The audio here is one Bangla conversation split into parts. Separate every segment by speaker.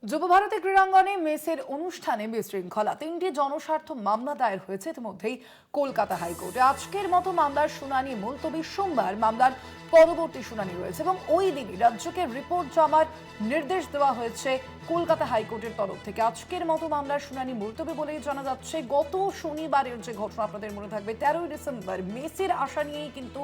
Speaker 1: যুবভারতী ক্রীড়াঙ্গনে মেসের অনুষ্ঠানে বিশৃঙ্খলা, 3টি জনস্বার্থ মামলা দায়ের হয়েছে ইতিমধ্যেই কলকাতা হাইকোর্টে। আজকের মতো মামলার শুনানি মুলতবি, সোমবার মামলার পরবর্তী শুনানি রয়েছে এবং ওই দিনই রাজ্যকে রিপোর্ট জমার নির্দেশ দেওয়া হয়েছে কলকাতা হাইকোর্টের তরফ থেকে। আজকের মতো মামলার শুনানি মুলতবি বলেই জানা যাচ্ছে। গত শনিবারের যে ঘটনা আপনাদের মনে থাকবে, 13ই ডিসেম্বর মেসের আশা নিয়েই কিন্তু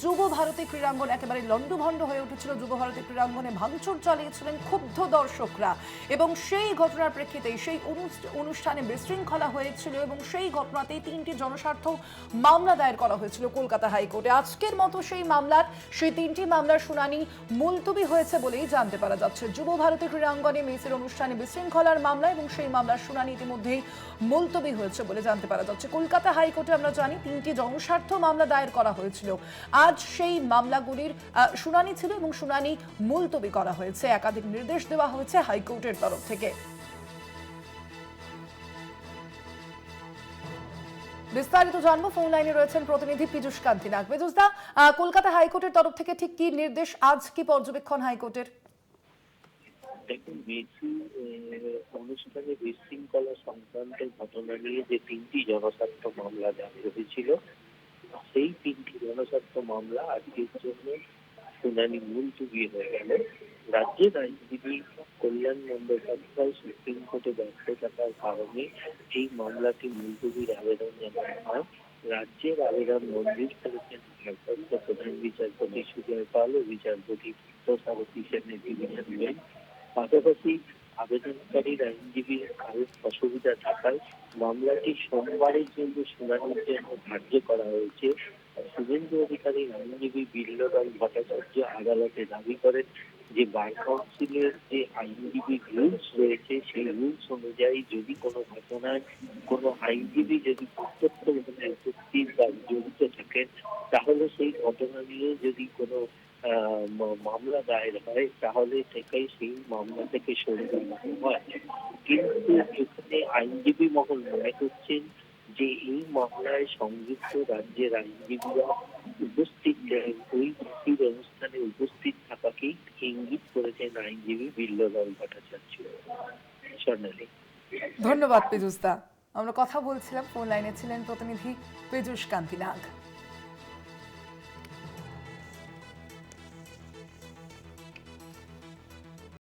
Speaker 1: যুবভারতী ক্রীড়াঙ্গন একেবারে লন্ডভন্ড হয়ে উঠেছিল। যুবভারতী ক্রীড়াঙ্গনে ভাঙচুর চালিয়েছিলেন ক্ষুব্ধ দর্শকরা এবং সেই ঘটনার প্রেক্ষিতেই সেই অনুষ্ঠানে বিশৃঙ্খলা হয়েছিল এবং সেই ঘটনাতেই 3টি জনস্বার্থ মামলা দায়ের করা হয়েছিল কলকাতা হাইকোর্টে। আজকের মতো সেই 3টি মামলার শুনানি মুলতবি হয়েছে বলেই জানতে পারা যাচ্ছে। যুবভারতী ক্রীড়াঙ্গনে মেসের অনুষ্ঠানে বিশৃঙ্খলার মামলা এবং সেই মামলার শুনানি ইতিমধ্যেই মুলতবি হয়েছে বলে জানতে পারা যাচ্ছে। কলকাতা হাইকোর্টে আমরা জানি 3টি জনস্বার্থ মামলা দায়ের করা হয়েছিল। আজ সেই মামলাগুলির শুনানি ছিল এবং শুনানি মুলতবি করা হয়েছে। একাধিক নির্দেশ দেওয়া হয়েছে হাইকোর্টের তরফ থেকে। বিস্তারিত জানবো, ফোন লাইনে রয়েছেন প্রতিনিধি পীযূষ কান্তি নাগ। পীযূষ দা, কলকাতা হাইকোর্টের তরফ থেকে ঠিক কি নির্দেশ, আজ কি পর্যবেক্ষণ হাইকোর্টের?
Speaker 2: দেখুন, মেসি অনুষ্ঠানে বিশৃঙ্খলা সংক্রান্ত ঘটনা নিয়ে যে 3টি জনস্বার্থ মামলা দায়ের হয়েছিল, সেই 3টি জনস্বার্থ মামলা আজকের জন্য শুনানি মুলতবি হয়ে গেল। রাজ্যের আইনজীবী কল্যাণ বন্দ্যোপাধ্যায় সুপ্রিম কোর্টে ব্যর্থ থাকার কারণে এই মামলাটি মুলতবির আবেদন জানানো হয়। রাজ্যের আবেদন মঞ্জুর করেছেন ভারপ্রাপ্ত প্রধান বিচারপতি সুজয় পাল ও বিচারপতি পার্থসারথী সেনের ডিভিশন বেঞ্চ। পাশাপাশি আবেদনকারীর আইনজীবীর কারোর অসুবিধা থাকায় মামলাটি সোমবারের জন্য শুনানির জন্য ধার্য করা হয়েছে। শুভেন্দু অধিকারীর আইনজীবী বিল্লদল ভট্টাচার্য আদালতে দাবি করেন যে বার কাউন্সিলের যে আইনজীবী রুলস রয়েছে, সেই রুলস অনুযায়ী যদি কোনো ঘটনায় কোনো আইনজীবী যদি প্রত্যক্ষভাবে উপস্থিত বা জড়িত থাকেন, তাহলে সেই ঘটনা নিয়ে যদি কোনো মামলা দায়ের হয়, তাহলে থেকেই সেই মামলা থেকে সরে দাঁড়ানো হয়। কিন্তু এখানে আইনজীবী মহল মনে করছেন যে এই মামলায় সংযুক্ত রাজ্যের আইনজীবীরা উপস্থিত, ওই ফাঁসির অনুষ্ঠানে উপস্থিত থাকাকেই ইঙ্গিত করেছেন আইনজীবী বিল্লদল ভট্টাচার্য। স্বর্ণালী,
Speaker 1: ধন্যবাদ পীযূষ দা। আমরা কথা বলছিলাম, ফোন লাইনে ছিলেন প্রতিনিধি পীযূষ কান্তি নাগ।